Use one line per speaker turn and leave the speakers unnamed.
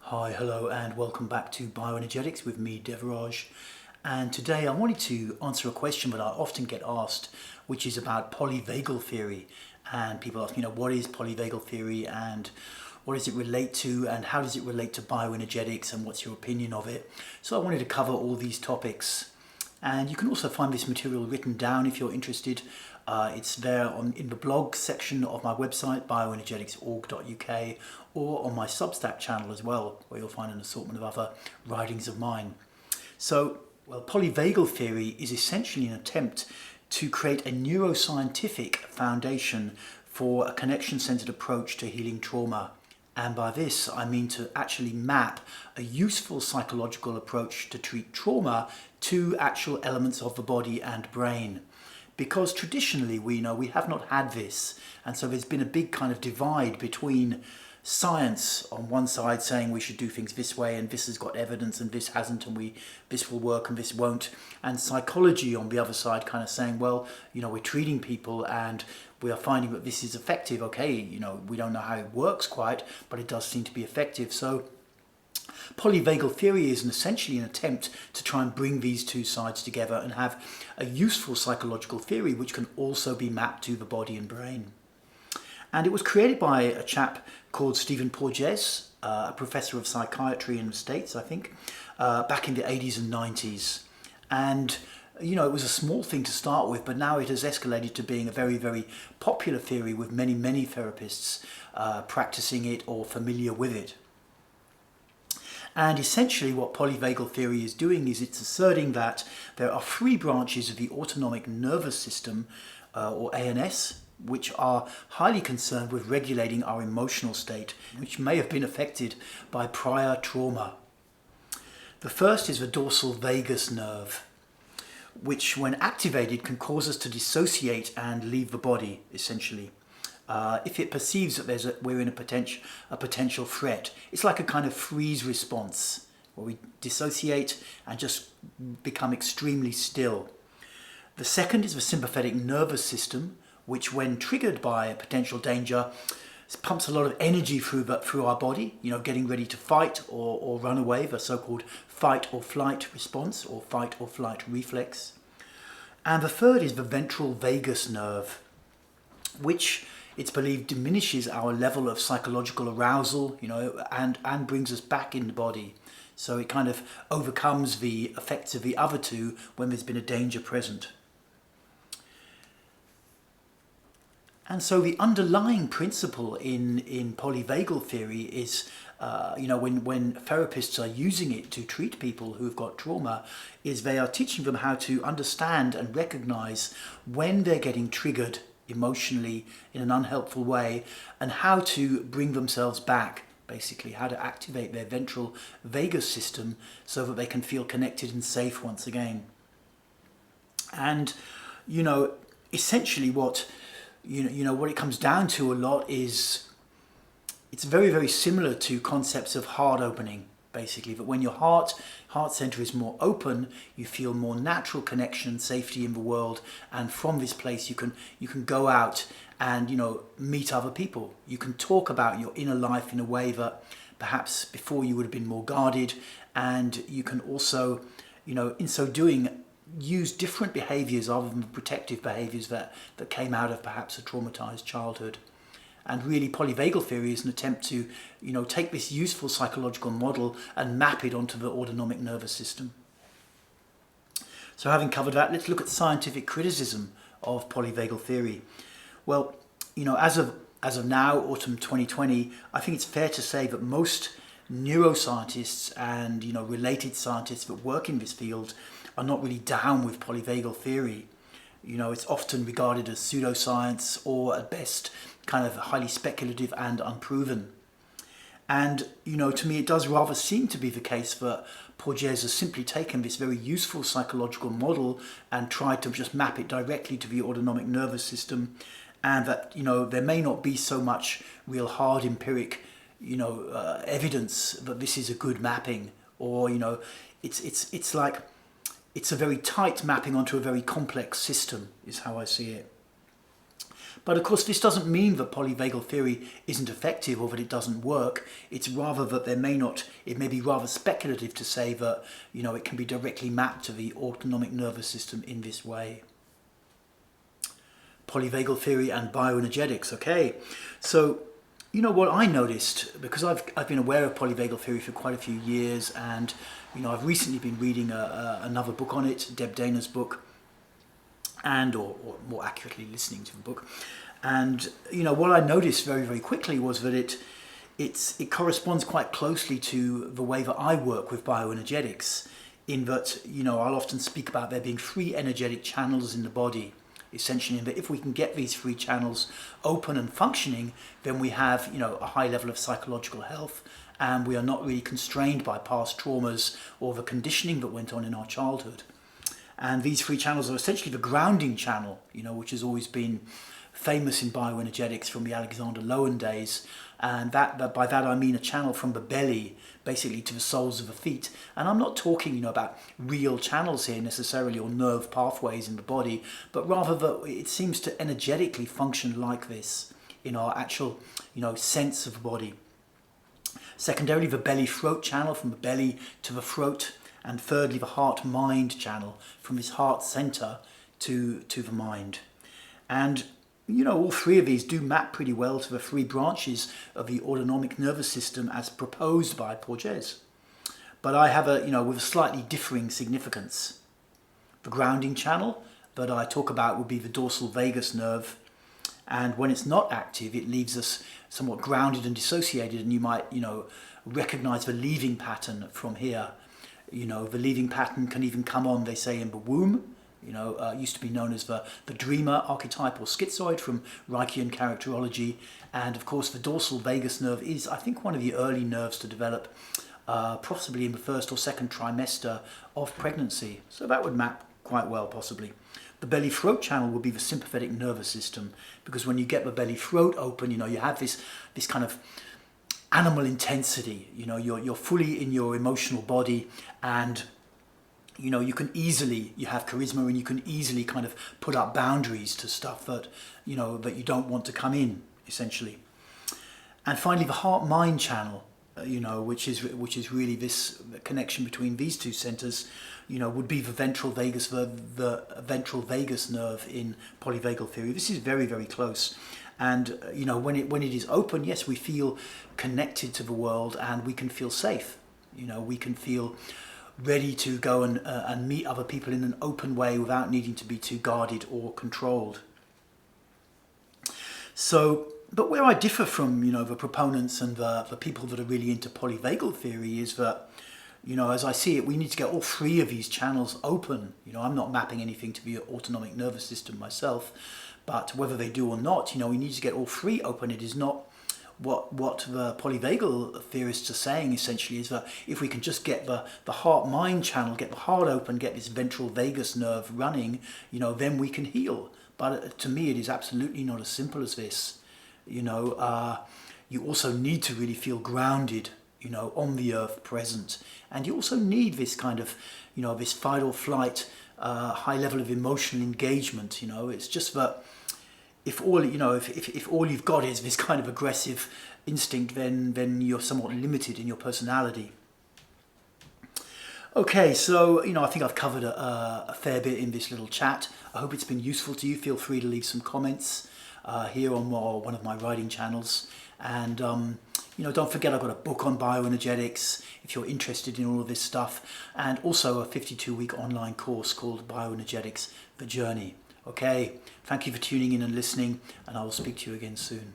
Hi, hello, and welcome back to Bioenergetics with me, Devaraj. And today I wanted to answer a question that I often get asked, which is about polyvagal theory. And people ask, what is polyvagal theory and what does it relate to and how does it relate to bioenergetics and what's your opinion of it? So I wanted to cover all these topics. And you can also find this material written down if you're interested. It's there in the blog section of my website, bioenergetics.org.uk, or on my Substack channel as well, where you'll find an assortment of other writings of mine. So, polyvagal theory is essentially an attempt to create a neuroscientific foundation for a connection-centered approach to healing trauma. And by this, I mean to actually map a useful psychological approach to treat trauma to actual elements of the body and brain. Because traditionally, we have not had this. And so there's been a big kind of divide between science on one side saying we should do things this way and this has got evidence and this hasn't and this will work and this won't, and psychology on the other side kind of saying, well, we're treating people and we are finding that this is effective. Okay, we don't know how it works quite, but it does seem to be effective. So polyvagal theory is essentially an attempt to try and bring these two sides together and have a useful psychological theory which can also be mapped to the body and brain. And it was created by a chap called Stephen Porges, a professor of psychiatry in the States, I think, back in the 80s and 90s. And, it was a small thing to start with, but now it has escalated to being a very, very popular theory with many, many therapists practicing it or familiar with it. And essentially what polyvagal theory is doing is it's asserting that there are three branches of the autonomic nervous system, or ANS, which are highly concerned with regulating our emotional state, which may have been affected by prior trauma. The first is the dorsal vagus nerve, which when activated can cause us to dissociate and leave the body, essentially. If it perceives that we're in a potential threat. It's like a kind of freeze response, where we dissociate and just become extremely still. The second is the sympathetic nervous system, which when triggered by a potential danger, pumps a lot of energy through our body, getting ready to fight or run away, the so-called fight or flight response or fight or flight reflex. And the third is the ventral vagus nerve, which it's believed diminishes our level of psychological arousal, and brings us back in the body. So it kind of overcomes the effects of the other two when there's been a danger present. And so the underlying principle in polyvagal theory is, when therapists are using it to treat people who've got trauma, is they are teaching them how to understand and recognize when they're getting triggered emotionally in an unhelpful way and how to bring themselves back, basically, how to activate their ventral vagus system so that they can feel connected and safe once again. And, essentially what it comes down to a lot is it's very, very similar to concepts of heart opening, basically, that when your heart center is more open, you feel more natural connection and safety in the world, and from this place you can go out and meet other people. You can talk about your inner life in a way that perhaps before you would have been more guarded, and you can also in so doing use different behaviors other than the protective behaviors that came out of perhaps a traumatized childhood. And really polyvagal theory is an attempt to take this useful psychological model and map it onto the autonomic nervous system. So having covered that, let's look at scientific criticism of polyvagal theory. Well, as of now, autumn 2020, I think it's fair to say that most neuroscientists and related scientists that work in this field are not really down with polyvagal theory. It's often regarded as pseudoscience or at best kind of highly speculative and unproven. And to me it does rather seem to be the case that Porges has simply taken this very useful psychological model and tried to just map it directly to the autonomic nervous system, and that there may not be so much real hard empiric evidence that this is a good mapping, or it's like it's a very tight mapping onto a very complex system, is how I see it. But of course, this doesn't mean that polyvagal theory isn't effective or that it doesn't work. It's rather that it may be rather speculative to say that, it can be directly mapped to the autonomic nervous system in this way. Polyvagal theory and bioenergetics. Okay, so what I noticed, because I've been aware of polyvagal theory for quite a few years, and I've recently been reading another book on it, Deb Dana's book, or more accurately listening to the book. And what I noticed very, very quickly was that it corresponds quite closely to the way that I work with bioenergetics, in that I'll often speak about there being 3 energetic channels in the body, essentially, and that if we can get these 3 channels open and functioning, then we have a high level of psychological health, and we are not really constrained by past traumas or the conditioning that went on in our childhood. And these 3 channels are essentially the grounding channel, which has always been famous in bioenergetics from the Alexander Lowen days. And by that I mean a channel from the belly, basically, to the soles of the feet. And I'm not talking, about real channels here necessarily, or nerve pathways in the body, but rather that it seems to energetically function like this in our actual, sense of the body. Secondarily, the belly-throat channel from the belly to the throat. And thirdly, the heart-mind channel from this heart center to the mind. And, all 3 of these do map pretty well to the 3 branches of the autonomic nervous system as proposed by Porges. But I have with a slightly differing significance. The grounding channel that I talk about would be the dorsal vagus nerve. And when it's not active, it leaves us somewhat grounded and dissociated. And you might, recognize the leaving pattern from here. The leaving pattern can even come on, they say, in the womb. Used to be known as the dreamer archetype or schizoid from Reichian characterology. And of course, the dorsal vagus nerve is, I think, one of the early nerves to develop, possibly in the 1st or 2nd trimester of pregnancy. So that would map quite well, possibly. The belly-throat channel will be the sympathetic nervous system, because when you get the belly-throat open, you have this kind of animal intensity. You're fully in your emotional body, and you have charisma, and you can easily kind of put up boundaries to stuff that that you don't want to come in, essentially. And finally, the heart-mind channel, which is really this connection between these 2 centers, would be the ventral vagus nerve in polyvagal theory. This is very, very close. And when it is open, yes, we feel connected to the world, and we can feel safe. We can feel ready to go and meet other people in an open way without needing to be too guarded or controlled. So, but where I differ from the proponents and the people that are really into polyvagal theory is that as I see it, we need to get all 3 of these channels open. I'm not mapping anything to the autonomic nervous system myself, but whether they do or not, we need to get all 3 open. It is not what the polyvagal theorists are saying, essentially, is that if we can just get the heart-mind channel, get the heart open, get this ventral vagus nerve running, then we can heal. But to me, it is absolutely not as simple as this. You also need to really feel grounded, on the earth, present. And you also need this kind of, this fight or flight, high level of emotional engagement. It's just that if all you've got is this kind of aggressive instinct, then you're somewhat limited in your personality. Okay, so I think I've covered a fair bit in this little chat. I hope it's been useful to you. Feel free to leave some comments here on one of my writing channels, and don't forget, I've got a book on bioenergetics if you're interested in all of this stuff, and also a 52-week online course called Bioenergetics: The Journey. Okay, thank you for tuning in and listening, and I will speak to you again soon.